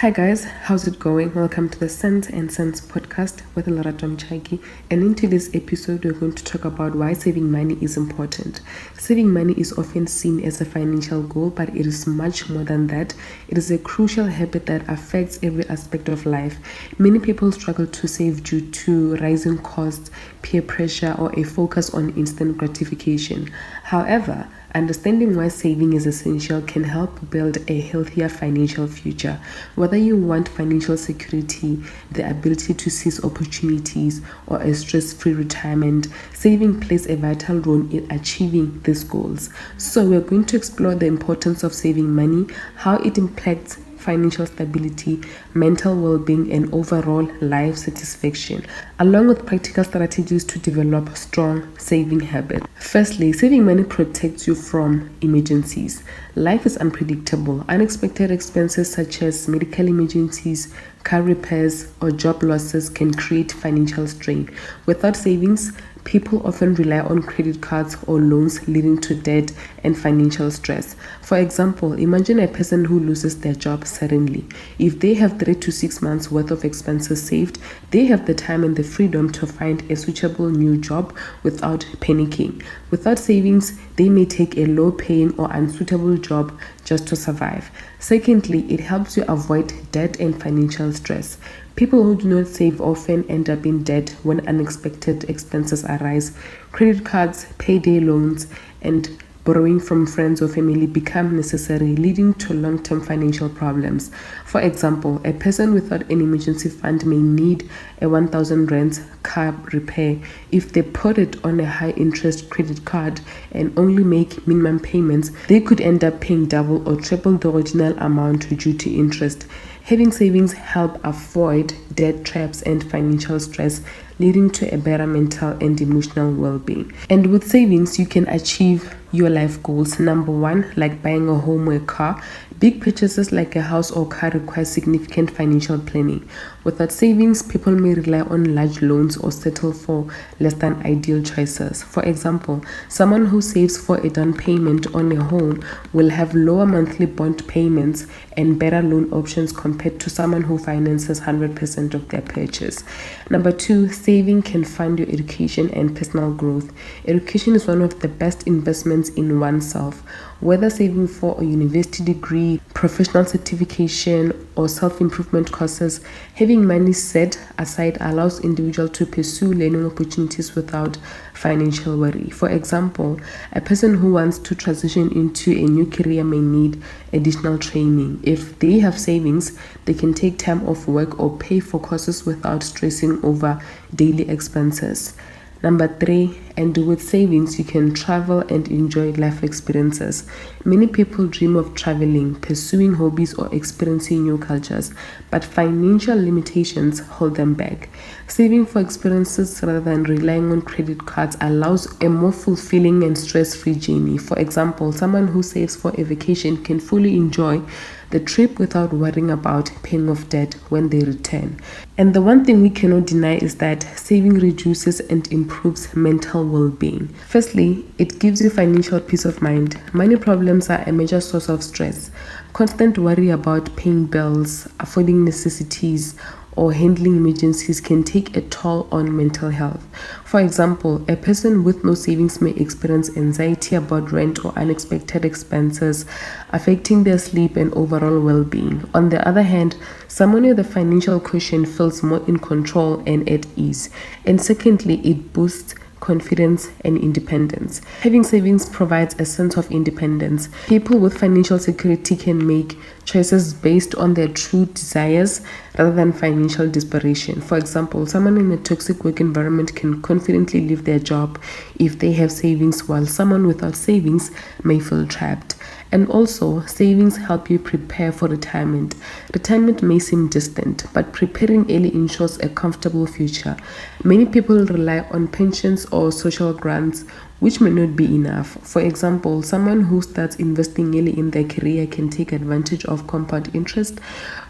Hi guys, how's it going? Welcome to the Sense and Sense podcast with Laura Domchaki. And in today's episode, we're going to talk about why saving money is important. Saving money is often seen as a financial goal, but it is much more than that. It is a crucial habit that affects every aspect of life. Many people struggle to save due to rising costs, peer pressure, or a focus on instant gratification. However, understanding why saving is essential can help build a healthier financial future. Whether you want financial security, the ability to seize opportunities, or a stress-free retirement, saving plays a vital role in achieving these goals. So we're going to explore the importance of saving money, how it impacts financial stability, mental well-being, and overall life satisfaction, along with practical strategies to develop strong saving habits. Firstly, saving money protects you from emergencies. Life is unpredictable. Unexpected expenses such as medical emergencies, car repairs, or job losses can create financial strain. Without savings, people often rely on credit cards or loans, leading to debt and financial stress. For example, imagine a person who loses their job suddenly. If they have 3 to 6 months worth of expenses saved, they have the time and the freedom to find a suitable new job without panicking. Without savings, they may take a low-paying or unsuitable job just to survive. Secondly, it helps you avoid debt and financial stress. People who do not save often end up in debt when unexpected expenses arise. Credit cards, payday loans, and borrowing from friends or family become necessary, leading to long-term financial problems. For example, a person without an emergency fund may need a 1,000 rand car repair. If they put it on a high-interest credit card and only make minimum payments, they could end up paying double or triple the original amount due to interest. Having savings help avoid debt traps and financial stress, leading to a better mental and emotional well-being. And with savings, you can achieve your life goals. Number one, like buying a home or a car. Big purchases like a house or car require significant financial planning. Without savings, people may rely on large loans or settle for less than ideal choices. For example, someone who saves for a down payment on a home will have lower monthly bond payments and better loan options compared to someone who finances 100% of their purchase. Number two, saving can fund your education and personal growth. Education is one of the best investments in oneself. Whether saving for a university degree, professional certification, or self-improvement courses, having money set aside allows individuals to pursue learning opportunities without financial worry. For example, a person who wants to transition into a new career may need additional training. If they have savings, they can take time off work or pay for courses without stressing over daily expenses. Number three, and with savings, you can travel and enjoy life experiences. Many people dream of traveling, pursuing hobbies, or experiencing new cultures, but financial limitations hold them back. Saving for experiences rather than relying on credit cards allows a more fulfilling and stress-free journey. For example, someone who saves for a vacation can fully enjoy the trip without worrying about paying off debt when they return. And the one thing we cannot deny is that saving reduces and improves mental well-being. Firstly, it gives you financial peace of mind. Money problems are a major source of stress. Constant worry about paying bills, affording necessities, or handling emergencies can take a toll on mental health. For example, a person with no savings may experience anxiety about rent or unexpected expenses, affecting their sleep and overall well-being. On the other hand, someone with a financial cushion feels more in control and at ease. And secondly, it boosts confidence and independence. Having savings provides a sense of independence. People with financial security can make choices based on their true desires rather than financial desperation. For example, someone in a toxic work environment can confidently leave their job if they have savings, while someone without savings may feel trapped. And also, savings help you prepare for retirement. Retirement may seem distant, but preparing early ensures a comfortable future. Many people rely on pensions or social grants, which may not be enough. For example, someone who starts investing early in their career can take advantage of compound interest,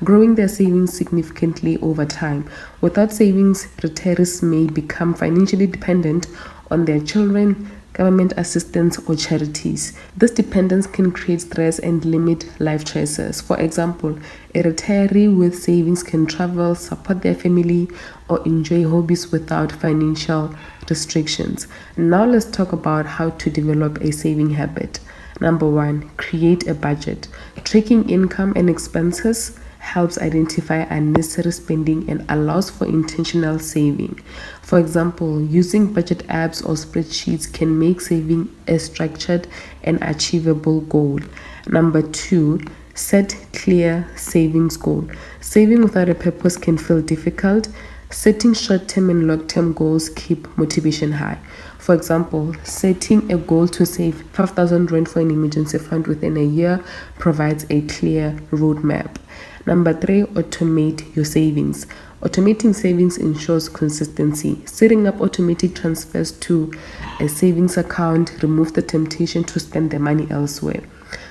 growing their savings significantly over time. Without savings, retirees may become financially dependent on their children, government assistance, or charities. This dependence can create stress and limit life choices. For example, a retiree with savings can travel, support their family, or enjoy hobbies without financial restrictions. Now let's talk about how to develop a saving habit. Number 1, create a budget. Tracking income and expenses helps identify unnecessary spending and allows for intentional saving. For example, using budget apps or spreadsheets can make saving a structured and achievable goal. Number 2, set clear savings goal. Saving without a purpose can feel difficult. Setting short-term and long-term goals keep motivation high. For example, setting a goal to save 5,000 Rand for an emergency fund within a year provides a clear roadmap. Number 3, automate your savings. Automating savings ensures consistency. Setting up automatic transfers to a savings account removes the temptation to spend the money elsewhere.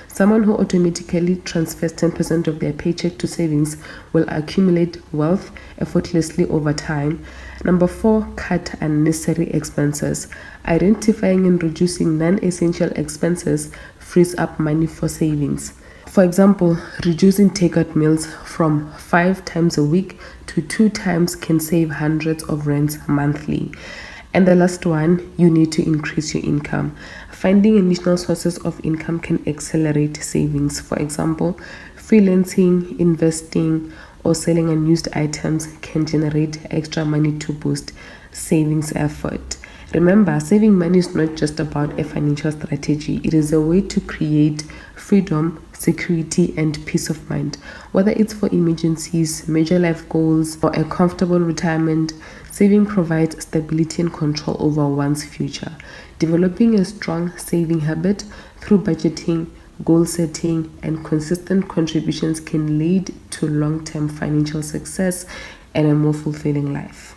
Someone who automatically transfers 10% of their paycheck to savings will accumulate wealth effortlessly over time. Number 4, cut unnecessary expenses. Identifying and reducing non-essential expenses frees up money for savings. For example, reducing takeout meals from 5 times a week to 2 times can save hundreds of rands monthly. And the last one, you need to increase your income. Finding additional sources of income can accelerate savings. For example, freelancing, investing, or selling unused items can generate extra money to boost savings effort. Remember, saving money is not just about a financial strategy. It is a way to create freedom, security, and peace of mind. Whether it's for emergencies, major life goals, or a comfortable retirement, saving provides stability and control over one's future. Developing a strong saving habit through budgeting, goal setting, and consistent contributions can lead to long-term financial success and a more fulfilling life.